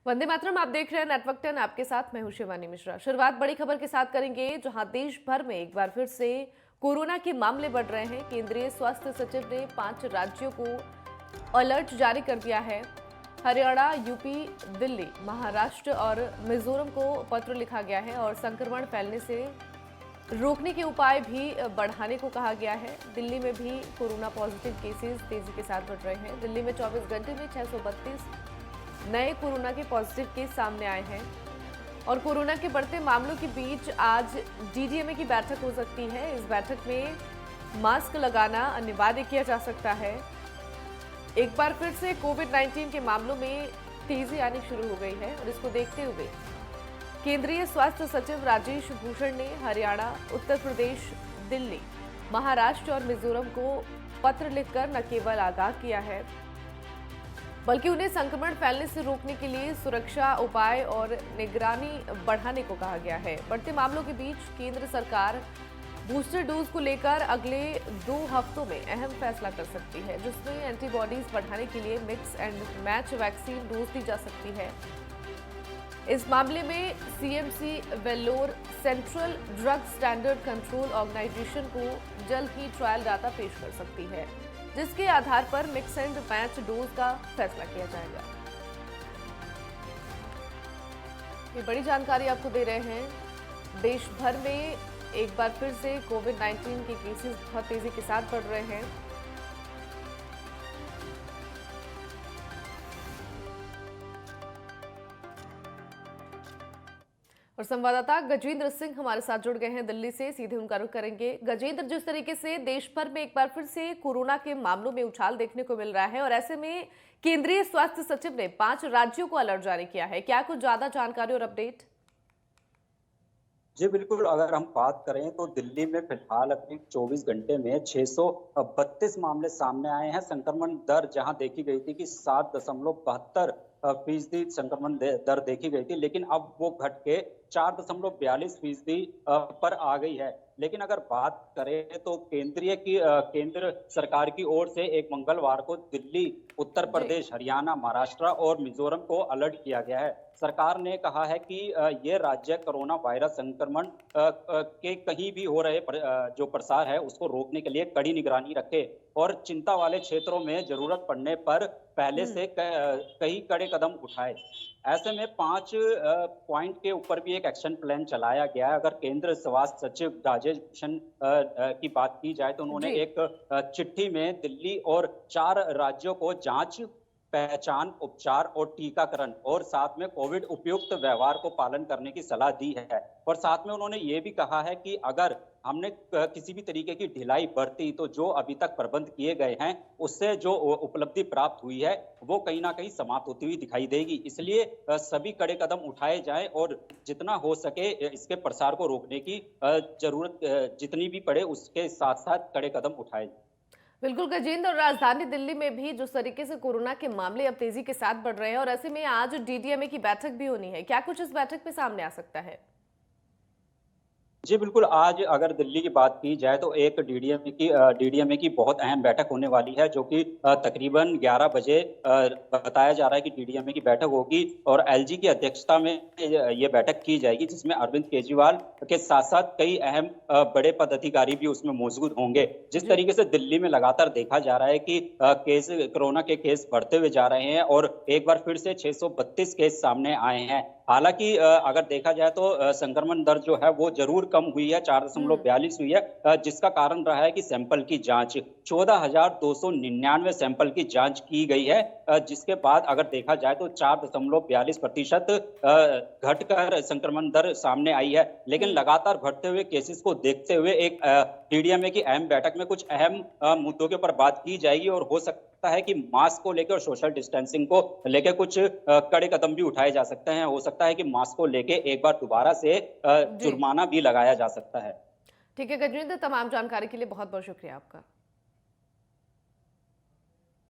वंदे मातरम। आप देख रहे हैं नेटवर्क 10। आपके साथ मैं हूं शिवानी मिश्रा। शुरुआत बड़ी खबर के साथ करेंगे, जहां देश भर में एक बार फिर से कोरोना के मामले बढ़ रहे हैं। केंद्रीय स्वास्थ्य सचिव ने 5 राज्यों को अलर्ट जारी कर दिया है। हरियाणा, यूपी, दिल्ली, महाराष्ट्र और मिजोरम को पत्र लिखा गया है और संक्रमण फैलने से रोकने के उपाय भी बढ़ाने को कहा गया है। दिल्ली में भी कोरोना पॉजिटिव केसेस तेजी के साथ बढ़ रहे हैं। दिल्ली में 24 घंटे में 632 नए कोरोना के पॉजिटिव केस सामने आए हैं और कोरोना के बढ़ते मामलों के बीच आज डीडीएमए की बैठक हो सकती है। इस बैठक में मास्क लगाना अनिवार्य किया जा सकता है। एक बार फिर से कोविड-19 के मामलों में तेजी आनी शुरू हो गई है और इसको देखते हुए केंद्रीय स्वास्थ्य सचिव राजेश भूषण ने हरियाणा, उत्तर प्रदेश, दिल्ली, महाराष्ट्र और मिजोरम को पत्र लिखकर न केवल आगाह किया है, बल्कि उन्हें संक्रमण फैलने से रोकने के लिए सुरक्षा उपाय और निगरानी बढ़ाने को कहा गया है। बढ़ते मामलों के बीच केंद्र सरकार बूस्टर डोज को लेकर अगले 2 हफ्तों में अहम फैसला कर सकती है, जिसमें एंटीबॉडीज बढ़ाने के लिए mix and match vaccine dose दी जा सकती है। इस मामले में CMC Vellore central drug standard control organisation को जल्द ही ट्रायल डाटा पेश कर सकती है, जिसके आधार पर मिक्स एंड मैच डोज का फैसला किया जाएगा। ये बड़ी जानकारी आपको दे रहे हैं। देश भर में एक बार फिर से कोविड-19 के केसेस बहुत तेजी के साथ बढ़ रहे हैं। और संवाददाता गजेंद्र सिंह हमारे साथ जुड़ गए हैं दिल्ली से। सीधे उनका रुख करेंगे। गजेंद्र, जिस तरीके से देश भर में एक बार फिर से कोरोना के मामलों में उछाल देखने को मिल रहा है और ऐसे में केंद्रीय स्वास्थ्य सचिव ने 5 राज्यों को अलर्ट जारी किया है, क्या कुछ ज्यादा जानकारी और अपडेट? जी बिल्कुल, अगर हम बात करें तो दिल्ली में फिलहाल अभी 24 घंटे में 632 मामले सामने आए हैं। संक्रमण दर जहां देखी गई थी कि 7.72% संक्रमण दर देखी गई थी, लेकिन अब वो घट के 4.42% पर आ गई है। लेकिन अगर बात करें तो केंद्र सरकार की ओर से एक मंगलवार को दिल्ली, उत्तर प्रदेश, हरियाणा, महाराष्ट्र और मिजोरम को अलर्ट किया गया है। सरकार ने कहा है कि ये राज्य कोरोना वायरस संक्रमण के कहीं भी हो रहे जो प्रसार है उसको रोकने के लिए कड़ी निगरानी रखे और चिंता वाले क्षेत्रों में जरूरत पड़ने पर पहले से कई कड़े कदम उठाए। ऐसे में 5 पॉइंट के ऊपर भी एक एक्शन प्लान चलाया गया है। अगर केंद्र स्वास्थ्य सचिव राजेश भूषण की बात की जाए तो उन्होंने एक चिट्ठी में दिल्ली और 4 राज्यों को जांच, पहचान, उपचार और टीकाकरण और साथ में कोविड उपयुक्त व्यवहार को पालन करने की सलाह दी है। और साथ में उन्होंने ये भी कहा है कि अगर हमने किसी भी तरीके की ढिलाई बरती तो जो अभी तक प्रबंध किए गए हैं उससे जो उपलब्धि प्राप्त हुई है वो कहीं ना कहीं समाप्त होती हुई दिखाई देगी। इसलिए सभी कड़े कदम उठाए जाएं और जितना हो सके इसके प्रसार को रोकने की जरूरत जितनी भी पड़े उसके साथ साथ कड़े कदम उठाए जाएं। बिल्कुल गजेंद्र, और राजधानी दिल्ली में भी जिस तरीके से कोरोना के मामले अब तेजी के साथ बढ़ रहे हैं और ऐसे में आज डीडीएमए की बैठक भी होनी है, क्या कुछ इस बैठक में सामने आ सकता है? जी बिल्कुल, आज अगर दिल्ली की बात की जाए तो एक डीडीएमए की बहुत अहम बैठक होने वाली है, जो कि तकरीबन 11 बजे बताया जा रहा है कि डीडीएमए की बैठक होगी और एलजी की अध्यक्षता में ये बैठक की जाएगी, जिसमें अरविंद केजरीवाल के साथ साथ कई अहम बड़े पदाधिकारी भी उसमें मौजूद होंगे। जिस तरीके से दिल्ली में लगातार देखा जा रहा है कि कोरोना के केस बढ़ते हुए जा रहे हैं और एक बार फिर से 632 केस सामने आए हैं। हालांकि अगर देखा जाए तो संक्रमण दर जो है वो जरूर कम हुई है, 4.42 हुई है, जिसका कारण रहा है कि सैंपल की जांच 14,299 सैंपल की जांच की गई है, जिसके बाद अगर देखा जाए तो 4.42% घटकर संक्रमण दर सामने आई है। लेकिन लगातार बढ़ते हुए केसेस को देखते हुए एक डीडीएमए की अहम बैठक में कुछ अहम मुद्दों के ऊपर बात की जाएगी और हो सकता है कि मास्क को लेकर और सोशल डिस्टेंसिंग को लेकर कुछ कड़े कदम भी उठाए जा सकते हैं। हो सकता है कि मास्क को लेकर एक बार दोबारा से जुर्माना भी लगाया जा सकता है। ठीक है गजेंद्र, तमाम जानकारी के लिए बहुत बहुत शुक्रिया आपका।